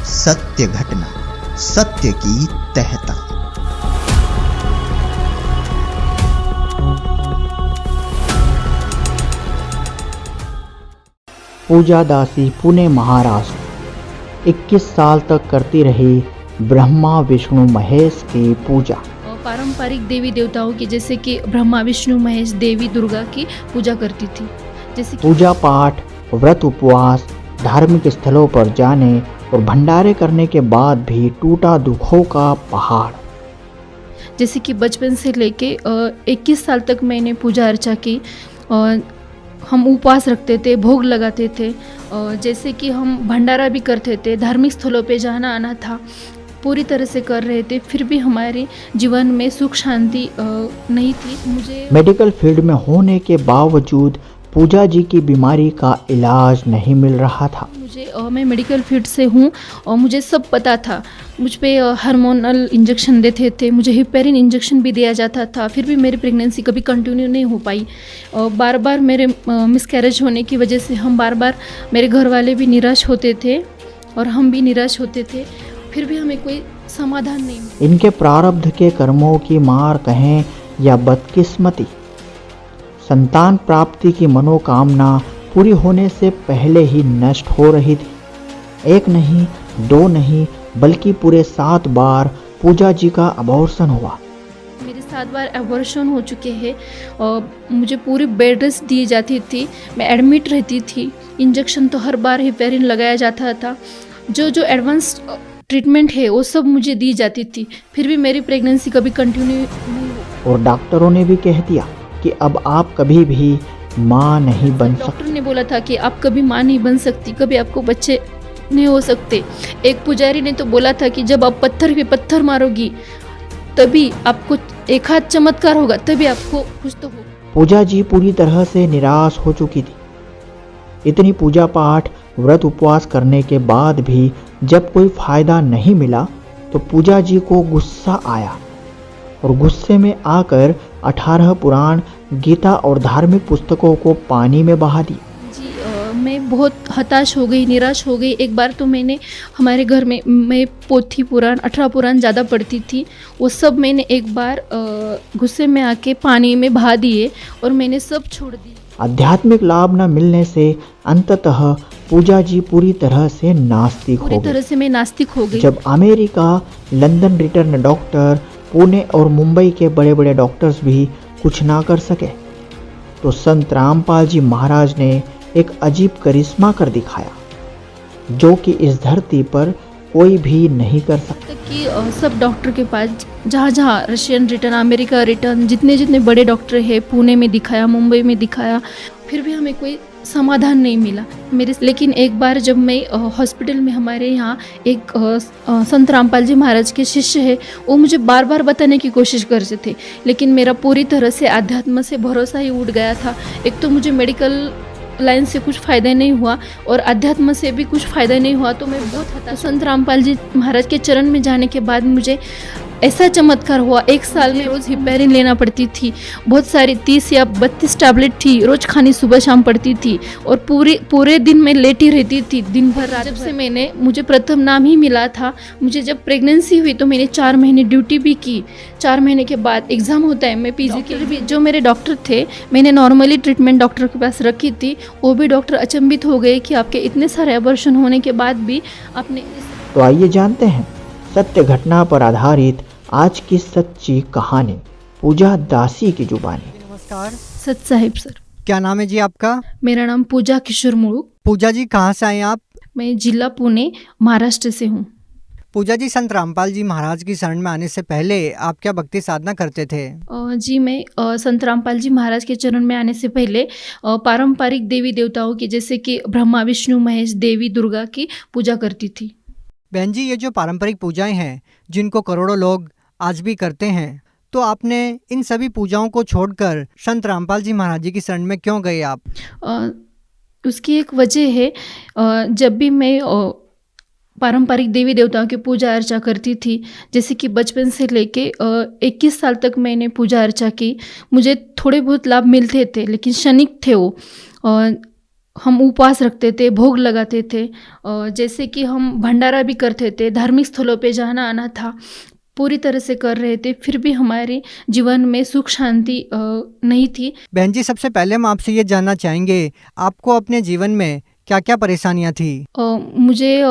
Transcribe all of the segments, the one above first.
सत्य घटना, सत्य की तह तक। पूजा दासी, पुणे, महाराष्ट्र। 21 साल तक करती रही ब्रह्मा विष्णु महेश की पूजा। पारंपरिक देवी देवताओं की, जैसे कि ब्रह्मा विष्णु महेश, देवी दुर्गा की पूजा करती थी। जैसे पूजा पाठ, व्रत, उपवास, धार्मिक स्थलों पर जाने और भंडारे करने के बाद भी टूटा दुखों का पहाड़। जैसे कि बचपन से लेके 21 साल तक मैंने पूजा अर्चा की। और हम उपवास रखते थे, भोग लगाते थे, जैसे कि हम भंडारा भी करते थे, धार्मिक स्थलों पे जाना आना था, पूरी तरह से कर रहे थे। फिर भी हमारे जीवन में सुख शांति नहीं थी। मुझे मेडिकल फील्ड में होने के बावजूद पूजा जी की बीमारी का इलाज नहीं मिल रहा था। मैं मेडिकल फील्ड से हूँ और मुझे सब पता था। मुझ पे हार्मोनल इंजेक्शन देते थे, मुझे हिपेरिन इंजेक्शन भी दिया जाता था। फिर भी मेरी प्रेगनेंसी कभी कंटिन्यू नहीं हो पाई। और बार बार मेरे मिसकैरेज होने की वजह से हम बार बार, मेरे घर वाले भी निराश होते थे और हम भी निराश होते थे। फिर भी हमें कोई समाधान नहीं मिला। इनके प्रारब्ध के कर्मों की मार कहें या बदकिस्मती, संतान प्राप्ति की मनोकामना पूरी होने से पहले ही नष्ट हो रही थी। एक नहीं, दो नहीं, बल्कि पूरे 7 बार पूजा जी का अबॉर्शन हुआ। मेरे 7 बार अबॉर्शन हो चुके हैं और मुझे पूरी बेड रेस्ट दी जाती थी। मैं एडमिट रहती थी। इंजेक्शन तो हर बार हिपेरिन लगाया जाता था। जो एडवांस ट्रीटमेंट है वो सब मुझे दी जाती थी। फिर भी मेरी प्रेगनेंसी कभी कंटिन्यू नहीं हुई। और डॉक्टरों ने भी कह दिया कि अब आप कभी भी माँ नहीं बन सकती। डॉक्टर ने बोला था कि आप कभी माँ नहीं बन सकती, कभी आपको बच्चे नहीं हो सकते। एक पुजारी ने तो बोला था कि जब आप पत्थर पे पत्थर मारोगी तभी आपको एक हाथ चमत्कार होगा, तभी आपको कुछ तो होगा। पूजा जी पूरी तरह से निराश हो चुकी थी। इतनी पूजा पाठ, व्रत, उपवास करने के बाद भी जब कोई फायदा नहीं मिला तो पूजा जी को गुस्सा आया और गुस्से में आकर 18 पुराण, गीता और धार्मिक पुस्तकों को पानी में बहा दिया। मैं बहुत हताश हो गई, निराश हो गई। एक बार तो मैंने हमारे घर में, मैं पोथी पुराण, 18 पुराण ज़्यादा पढ़ती थी, वो सब मैंने एक बार गुस्से में आके पानी में बहा दिए और मैंने सब छोड़ दिए। आध्यात्मिक लाभ न मिलने से अंततः पूजा जी पूरी तरह से नास्तिक हो गई। पूरी तरह से मैं नास्तिक हो गई। जब America, London return doctor, Pune और मुंबई के बड़े बड़े डॉक्टर्स भी कुछ ना कर सके तो संत रामपाल जी महाराज ने एक अजीब करिश्मा कर दिखाया, जो कि इस धरती पर कोई भी नहीं कर सकता। कि सब डॉक्टर के पास, जहाँ रशियन रिटर्न, अमेरिका रिटर्न, जितने बड़े डॉक्टर हैं, पुणे में दिखाया, मुंबई में दिखाया, फिर भी हमें कोई समाधान नहीं मिला लेकिन एक बार जब मैं हॉस्पिटल में, हमारे यहाँ एक संत रामपाल जी महाराज के शिष्य है, वो मुझे बार बार बताने की कोशिश कर रहे थे, लेकिन मेरा पूरी तरह से अध्यात्म से भरोसा ही उठ गया था। एक तो मुझे मेडिकल लाइन से कुछ फ़ायदा नहीं हुआ और अध्यात्म से भी कुछ फ़ायदा नहीं हुआ, तो मैं बहुत हताश। संत रामपाल जी महाराज के चरण में जाने के बाद मुझे ऐसा चमत्कार हुआ। 1 साल में रोज़ हिपेरिन लेना पड़ती थी, बहुत सारी 30 या 32 टैबलेट थी, रोज़ खानी सुबह शाम पड़ती थी और पूरे दिन में लेटी रहती थी, दिन भर रात। जब से मुझे प्रथम नाम ही मिला था, मुझे जब प्रेगनेंसी हुई तो मैंने 4 महीने ड्यूटी भी की। 4 महीने के बाद एग्ज़ाम होता है, मैं पीजी के लिए भी, जो मेरे डॉक्टर थे, मैंने नॉर्मली ट्रीटमेंट डॉक्टर के पास रखी थी, वो भी डॉक्टर अचंभित हो गए कि आपके इतने सारे अबॉर्शन होने के बाद भी आपने। तो आइए जानते हैं सत्य घटना पर आधारित आज की सच्ची कहानी, पूजा दासी की जुबानी। नमस्कार। सच साहिब सर। क्या नाम है जी आपका? मेरा नाम पूजा किशोर मुड़ुक। पूजा जी कहाँ से आए आप? मैं जिला पुणे, महाराष्ट्र से हूँ। पूजा जी, संत रामपाल जी महाराज की शरण में आने से पहले आप क्या भक्ति साधना करते थे? जी, मैं संत रामपाल जी महाराज के चरण में आने से पहले पारंपरिक देवी देवताओं की, जैसे कि ब्रह्मा विष्णु महेश, देवी दुर्गा की पूजा करती थी। बहन जी, ये जो पारंपरिक पूजाएं हैं जिनको करोड़ों लोग आज भी करते हैं, तो आपने इन सभी पूजाओं को छोड़कर संत रामपाल जी महाराज जी की शरण में क्यों गए आप? उसकी एक वजह है, जब भी मैं पारंपरिक देवी देवताओं की पूजा अर्चा करती थी, जैसे कि बचपन से लेके 21 साल तक मैंने पूजा अर्चा की, मुझे थोड़े बहुत लाभ मिलते थे, लेकिन क्षणिक थे वो। हम उपवास रखते थे, भोग लगाते थे, जैसे कि हम भंडारा भी करते थे, धार्मिक स्थलों पे जाना आना था, पूरी तरह से कर रहे थे, फिर भी हमारे जीवन में सुख शांति नहीं थी। बहन जी, सबसे पहले हम आपसे ये जानना चाहेंगे, आपको अपने जीवन में क्या क्या परेशानियां थी? मुझे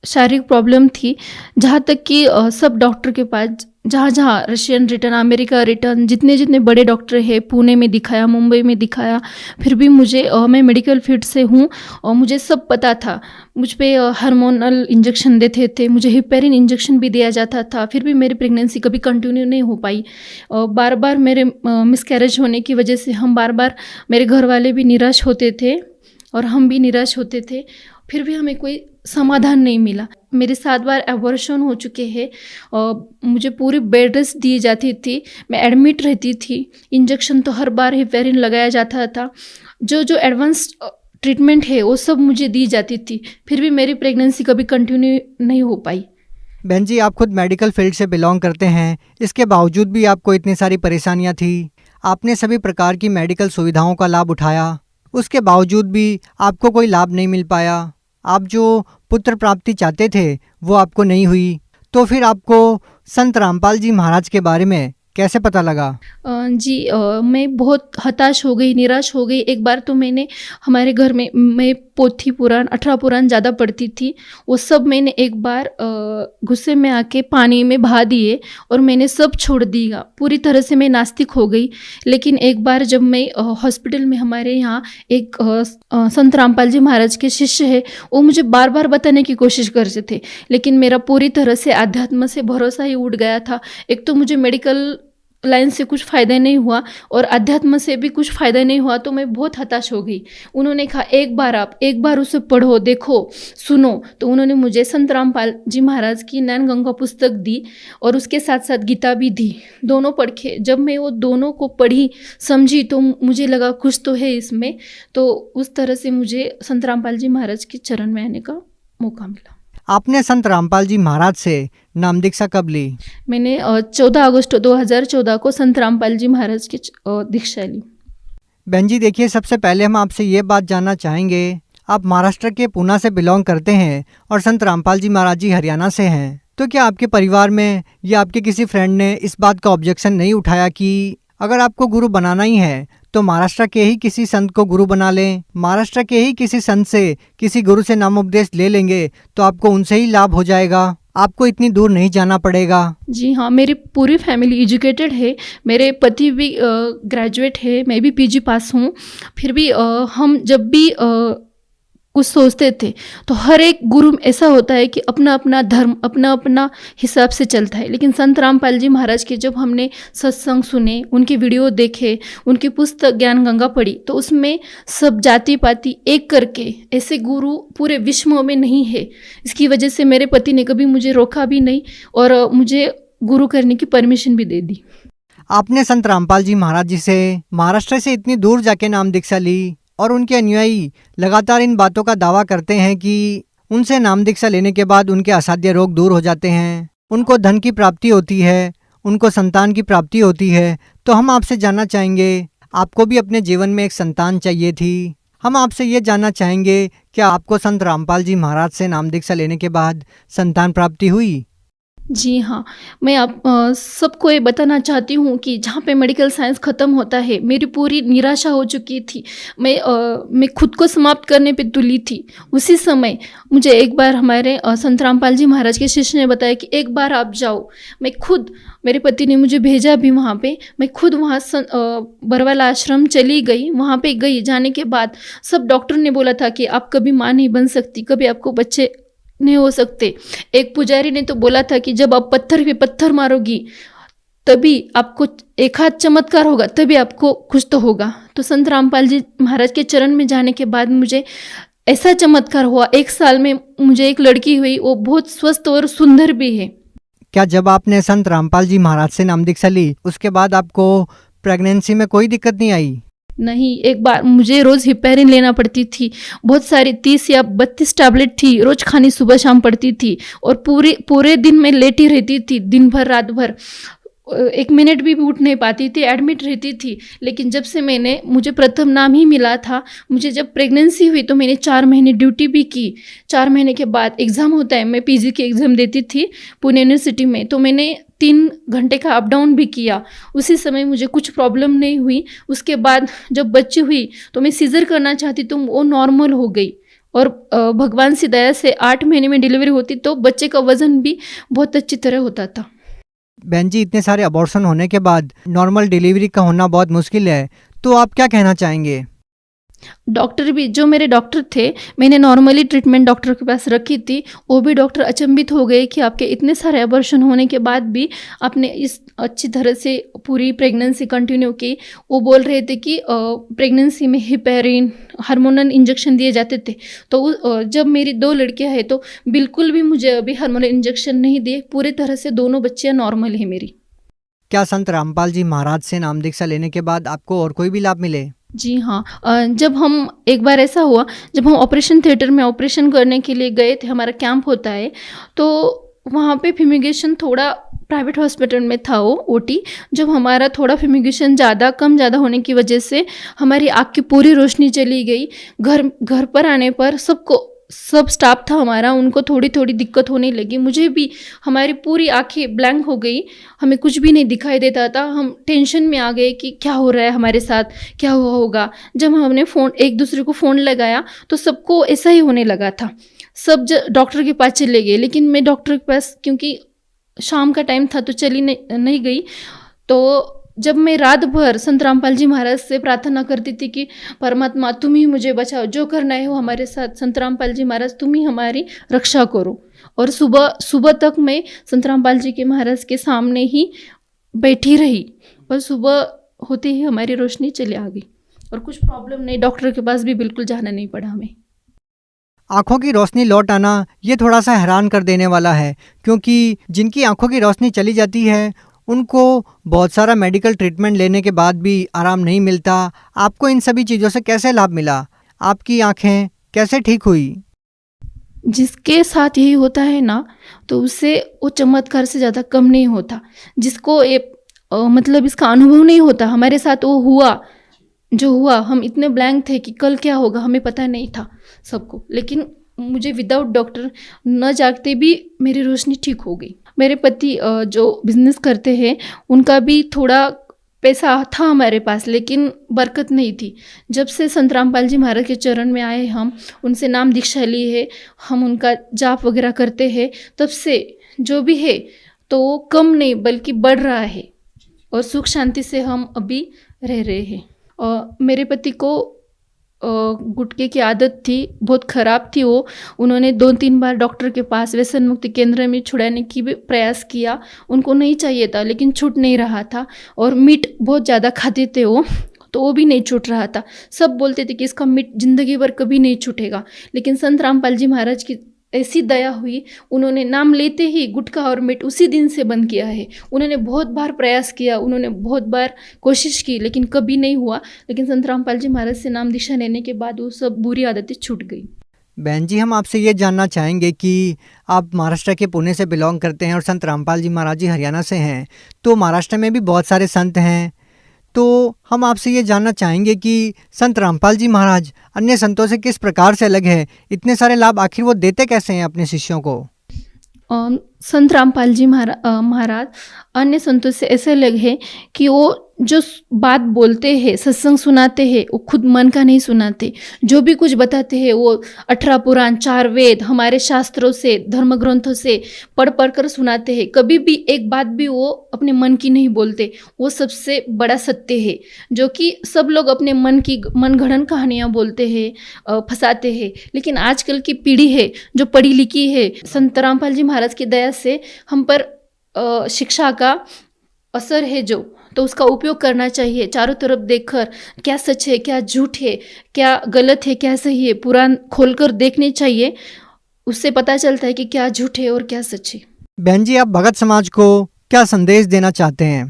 शारीरिक प्रॉब्लम थी, जहाँ तक कि सब डॉक्टर के पास, जहाँ जहाँ रशियन रिटर्न, अमेरिका रिटर्न, जितने जितने बड़े डॉक्टर हैं, पुणे में दिखाया, मुंबई में दिखाया, फिर भी मुझे मैं मेडिकल फील्ड से हूँ और मुझे सब पता था। मुझ पे हार्मोनल इंजेक्शन देते थे, मुझे हिपेरिन इंजेक्शन भी दिया जाता था, फिर भी मेरी प्रेगनेंसी कभी कंटिन्यू नहीं हो पाई। बार बार मेरे मिसकैरेज होने की वजह से हम बार बार, मेरे घर वाले भी निराश होते थे और हम भी निराश होते थे, फिर भी हमें कोई समाधान नहीं मिला। मेरे 7 बार एबॉर्शन हो चुके हैं और मुझे पूरी बेड रेस्ट दी जाती थी, मैं एडमिट रहती थी, इंजेक्शन तो हर बार हिपेरिन लगाया जाता था, जो जो एडवांस ट्रीटमेंट है वो सब मुझे दी जाती थी, फिर भी मेरी प्रेगनेंसी कभी कंटिन्यू नहीं हो पाई। बहन जी, आप खुद मेडिकल फील्ड से बिलोंग करते हैं, इसके बावजूद भी आपको इतनी सारी परेशानियां थी, आपने सभी प्रकार की मेडिकल सुविधाओं का लाभ उठाया, उसके बावजूद भी आपको कोई लाभ नहीं मिल पाया, आप जो पुत्र प्राप्ति चाहते थे वो आपको नहीं हुई, तो फिर आपको संत रामपाल जी महाराज के बारे में कैसे पता लगा? जी, मैं बहुत हताश हो गई, निराश हो गई। एक बार तो मैंने हमारे घर में, मैं पोथी पुराण, 18 पुराण ज़्यादा पढ़ती थी, वो सब मैंने एक बार गुस्से में आके पानी में बहा दिए और मैंने सब छोड़ दिया, पूरी तरह से मैं नास्तिक हो गई। लेकिन एक बार जब मैं हॉस्पिटल में, हमारे यहाँ एक संत रामपाल जी महाराज के शिष्य है, वो मुझे बार बार बताने की कोशिश करते थे, लेकिन मेरा पूरी तरह से आध्यात्म से भरोसा ही उठ गया था। एक तो मुझे मेडिकल लाइन से कुछ फ़ायदा नहीं हुआ और अध्यात्म से भी कुछ फ़ायदा नहीं हुआ, तो मैं बहुत हताश हो गई। उन्होंने कहा एक बार उसे पढ़ो, देखो, सुनो, तो उन्होंने मुझे संत रामपाल जी महाराज की नैन गंगा पुस्तक दी और उसके साथ साथ गीता भी दी। दोनों पढ़ के जब मैं वो दोनों को पढ़ी, समझी, तो मुझे लगा कुछ तो है इसमें, तो उस तरह से मुझे संत रामपाल जी महाराज के चरण में आने का मौका मिला। आपने संत रामपाल जी महाराज से नाम दीक्षा कब ली? मैंने 14 अगस्त 2014 को संत रामपाल जी महाराज की दीक्षा ली। बहन जी, देखिए, सबसे पहले हम आपसे ये बात जानना चाहेंगे, आप महाराष्ट्र के पूना से बिलोंग करते हैं और संत रामपाल जी महाराज जी हरियाणा से हैं, तो क्या आपके परिवार में या आपके किसी फ्रेंड ने इस बात का ऑब्जेक्शन नहीं उठाया कि अगर आपको गुरु बनाना ही है तो महाराष्ट्र के ही किसी संत को गुरु बना लें, महाराष्ट्र के ही किसी संत से, किसी गुरु से नामोपदेश ले लेंगे तो आपको उनसे ही लाभ हो जाएगा, आपको इतनी दूर नहीं जाना पड़ेगा? जी हाँ, मेरी पूरी फैमिली एजुकेटेड है, मेरे पति भी ग्रेजुएट है, मैं भी पीजी पास हूँ, फिर भी हम जब भी कुछ सोचते थे तो हर एक गुरु ऐसा होता है कि अपना अपना धर्म, अपना अपना हिसाब से चलता है। लेकिन संत रामपाल जी महाराज के जब हमने सत्संग सुने, उनके वीडियो देखे, उनकी पुस्तक ज्ञान गंगा पढ़ी, तो उसमें सब जाति पाति एक करके ऐसे गुरु पूरे विश्व में नहीं है। इसकी वजह से मेरे पति ने कभी मुझे रोका भी नहीं और मुझे गुरु करने की परमिशन भी दे दी। आपने संत रामपाल जी महाराज जी से महाराष्ट्र से इतनी दूर जाके नाम दीक्षा ली और उनके अनुयायी लगातार इन बातों का दावा करते हैं कि उनसे नाम दीक्षा लेने के बाद उनके असाध्य रोग दूर हो जाते हैं, उनको धन की प्राप्ति होती है, उनको संतान की प्राप्ति होती है। तो हम आपसे जानना चाहेंगे, आपको भी अपने जीवन में एक संतान चाहिए थी, हम आपसे ये जानना चाहेंगे, क्या आपको संत रामपाल जी महाराज से नाम दीक्षा लेने के बाद संतान प्राप्ति हुई? जी हाँ, मैं आप सबको ये बताना चाहती हूँ कि जहाँ पे मेडिकल साइंस ख़त्म होता है, मेरी पूरी निराशा हो चुकी थी, मैं खुद को समाप्त करने पे तुली थी। उसी समय मुझे एक बार हमारे संत रामपाल जी महाराज के शिष्य ने बताया कि एक बार आप जाओ। मैं खुद, मेरे पति ने मुझे भेजा भी वहाँ पे, मैं खुद वहाँ बरवाला आश्रम चली गई। वहाँ पे गई, जाने के बाद सब डॉक्टर ने बोला था कि आप कभी माँ नहीं बन सकती, कभी आपको बच्चे नहीं हो सकते। एक पुजारी ने तो बोला था कि जब आप पत्थर पे पत्थर मारोगी तभी आपको एक हाथ चमत्कार होगा, तभी आपको कुछ तो होगा। तो संत रामपाल जी महाराज के चरण में जाने के बाद मुझे ऐसा चमत्कार हुआ। 1 साल में मुझे एक लड़की हुई, वो बहुत स्वस्थ और सुंदर भी है। क्या जब आपने संत रामपाल जी महाराज से नाम दीक्षा ली उसके बाद आपको प्रेगनेंसी में कोई दिक्कत नहीं आई? नहीं, एक बार मुझे रोज़ हिपेरिन लेना पड़ती थी, बहुत सारी 30 या 32 टैबलेट थी, रोज़ खानी सुबह शाम पड़ती थी और पूरे दिन में लेटी रहती थी, दिन भर रात भर। एक मिनट भी उठ नहीं पाती थी, एडमिट रहती थी। लेकिन जब से मुझे प्रथम नाम ही मिला था, मुझे जब प्रेगनेंसी हुई तो मैंने 4 महीने ड्यूटी भी की। 4 महीने के बाद एग्ज़ाम होता है, मैं पीजी की एग्ज़ाम देती थी पुणे यूनिवर्सिटी में, तो मैंने 3 घंटे का अप डाउन भी किया। उसी समय मुझे कुछ प्रॉब्लम नहीं हुई। उसके बाद जब बच्ची हुई तो मैं सीज़र करना चाहती तो वो नॉर्मल हो गई, और भगवान की दया से 8 महीने में डिलीवरी होती तो बच्चे का वज़न भी बहुत अच्छी तरह होता था। बहन जी, इतने सारे अबॉर्शन होने के बाद नॉर्मल डिलीवरी का होना बहुत मुश्किल है, तो आप क्या कहना चाहेंगे? डॉक्टर भी, जो मेरे डॉक्टर थे, मैंने नॉर्मली ट्रीटमेंट डॉक्टर के पास रखी थी, वो भी डॉक्टर अचंभित हो गए कि आपके इतने सारे अबॉर्शन होने के बाद भी आपने इस अच्छी तरह से पूरी प्रेगनेंसी कंटिन्यू की। वो बोल रहे थे कि प्रेगनेंसी में हिपेरिन हार्मोनल इंजेक्शन दिए जाते थे, तो जब मेरी 2 लड़कियां हैं तो बिल्कुल भी मुझे अभी हार्मोनल इंजेक्शन नहीं दिए, पूरी तरह से दोनों बच्चियाँ नॉर्मल है मेरी। क्या संत रामपाल जी महाराज से नाम दीक्षा लेने के बाद आपको और कोई भी लाभ मिले? जी हाँ, जब हम एक बार ऐसा हुआ, जब हम ऑपरेशन थिएटर में ऑपरेशन करने के लिए गए थे, हमारा कैंप होता है, तो वहाँ पे फ्यूमिगेशन थोड़ा प्राइवेट हॉस्पिटल में था वो ओटी। जब हमारा थोड़ा फ्यूमिगेशन कम ज़्यादा होने की वजह से हमारी आँख की पूरी रोशनी चली गई। घर पर आने पर सब स्टाफ था हमारा, उनको थोड़ी थोड़ी दिक्कत होने लगी, मुझे भी। हमारी पूरी आंखें ब्लैंक हो गई, हमें कुछ भी नहीं दिखाई देता था। हम टेंशन में आ गए कि क्या हो रहा है हमारे साथ, क्या हुआ होगा। जब हमने एक दूसरे को फ़ोन लगाया तो सबको ऐसा ही होने लगा था। सब डॉक्टर के पास चले गए, लेकिन मैं डॉक्टर के पास, क्योंकि शाम का टाइम था तो चली नहीं गई। तो जब मैं रात भर संत रामपाल जी महाराज से प्रार्थना करती थी कि परमात्मा तुम ही मुझे बचाओ, जो करना है वो हमारे साथ, संत रामपाल जी महाराज तुम ही हमारी रक्षा करो। और सुबह तक मैं संत रामपाल जी के महाराज के सामने ही बैठी रही, और सुबह होते ही हमारी रोशनी चली आ गई और कुछ प्रॉब्लम नहीं, डॉक्टर के पास भी बिल्कुल जाना नहीं पड़ा हमें। आँखों की रोशनी लौट आना ये थोड़ा सा हैरान कर देने वाला है, क्योंकि जिनकी आँखों की रोशनी चली जाती है उनको बहुत सारा मेडिकल ट्रीटमेंट लेने के बाद भी आराम नहीं मिलता। आपको इन सभी चीज़ों से कैसे लाभ मिला? आपकी आँखें कैसे ठीक हुई? जिसके साथ यही होता है ना, तो उससे वो चमत्कार से ज़्यादा कम नहीं होता। जिसको मतलब इसका अनुभव नहीं होता, हमारे साथ वो हुआ जो हुआ, हम इतने ब्लैंक थे कि कल क्या होगा हमें पता नहीं था सबको। लेकिन मुझे विदाउट डॉक्टर न जागते भी मेरी रोशनी ठीक हो गई। मेरे पति जो बिजनेस करते हैं, उनका भी थोड़ा पैसा था हमारे पास, लेकिन बरकत नहीं थी। जब से संत रामपाल जी महाराज के चरण में आए, हम उनसे नाम दीक्षा ली है, हम उनका जाप वगैरह करते हैं, तब से जो भी है तो वो कम नहीं बल्कि बढ़ रहा है, और सुख शांति से हम अभी रह रहे हैं। मेरे पति को गुटखे की आदत थी, बहुत ख़राब थी वो। उन्होंने 2-3 बार डॉक्टर के पास व्यसन मुक्ति केंद्र में छुड़ाने की भी प्रयास किया, उनको नहीं चाहिए था लेकिन छूट नहीं रहा था। और मीट बहुत ज़्यादा खाते थे वो, तो वो भी नहीं छूट रहा था। सब बोलते थे कि इसका मीट ज़िंदगी भर कभी नहीं छूटेगा, लेकिन संत रामपाल जी महाराज की ऐसी दया हुई, उन्होंने नाम लेते ही गुटखा और मीट उसी दिन से बंद किया है। उन्होंने बहुत बार प्रयास किया, उन्होंने बहुत बार कोशिश की, लेकिन कभी नहीं हुआ। लेकिन संत रामपाल जी महाराज से नाम दीक्षा लेने के बाद वो सब बुरी आदतें छूट गई। बहन जी, हम आपसे ये जानना चाहेंगे कि आप महाराष्ट्र के पुणे से बिलोंग करते हैं और संत रामपाल जी महाराज जी हरियाणा से हैं, तो महाराष्ट्र में भी बहुत सारे संत हैं, तो हम आपसे ये जानना चाहेंगे कि संत रामपाल जी महाराज अन्य संतों से किस प्रकार से अलग है? इतने सारे लाभ आखिर वो देते कैसे हैं अपने शिष्यों को? संत रामपाल जी महाराज अन्य संतों से ऐसे अलग है कि वो जो बात बोलते हैं, सत्संग सुनाते हैं, वो खुद मन का नहीं सुनाते। जो भी कुछ बताते हैं वो 18 पुराण, 4 वेद, हमारे शास्त्रों से, धर्म ग्रंथों से पढ़ कर सुनाते हैं। कभी भी एक बात भी वो अपने मन की नहीं बोलते। वो सबसे बड़ा सत्य है, जो कि सब लोग अपने मन गढ़ंत कहानियाँ बोलते हैं, फंसाते हैं। लेकिन आजकल की पीढ़ी है जो पढ़ी लिखी है, संत रामपाल जी महाराज की दया से हम पर शिक्षा का असर है जो, तो उसका उपयोग करना चाहिए। चारों तरफ देखकर क्या सच है, क्या झूठ है, क्या गलत है, क्या सही है, पुराण खोलकर देखने चाहिए। उससे पता चलता है कि क्या झूठ है और क्या सच है। बहन जी, आप भगत समाज को क्या संदेश देना चाहते हैं?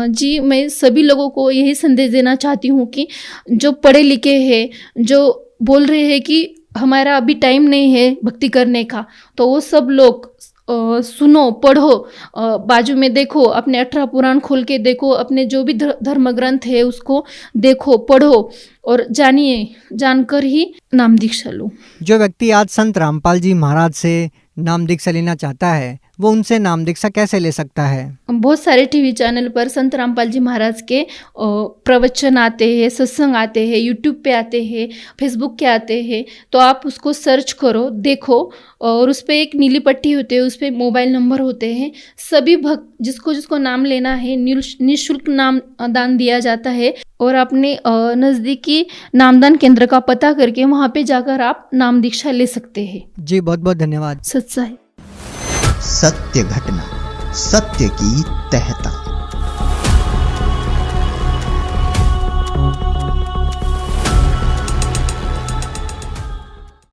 जी, मैं सभी लोगों को यही संदेश देना चाहती हूँ कि जो पढ़े लिखे हैं, जो बोल रहे हैं कि हमारा अभी टाइम नहीं है भक्ति करने का, तो वो सब लोग सुनो, पढ़ो, बाजू में देखो, अपने 18 पुराण खोल के देखो, अपने जो भी धर्म ग्रंथ है उसको देखो, पढ़ो और जानिए, जानकर ही नाम दीक्षा लो। जो व्यक्ति आज संत रामपाल जी महाराज से नाम दीक्षा लेना चाहता है वो उनसे नाम दीक्षा कैसे ले सकता है? बहुत सारे टीवी चैनल पर संत रामपाल जी महाराज के प्रवचन आते हैं, सत्संग आते हैं, यूट्यूब पे आते हैं, फेसबुक के आते हैं, तो आप उसको सर्च करो, देखो, और उस पर एक नीली पट्टी होती है, उस पर मोबाइल नंबर होते हैं। सभी भक्त जिसको जिसको नाम लेना है निःशुल्क नाम दान दिया जाता है, और अपने नज़दीकी नामदान केंद्र का पता करके वहाँ पे जाकर आप नाम दीक्षा ले सकते हैं। जी बहुत बहुत धन्यवाद। सच्चाई, सत्य घटना, सत्य की तहता।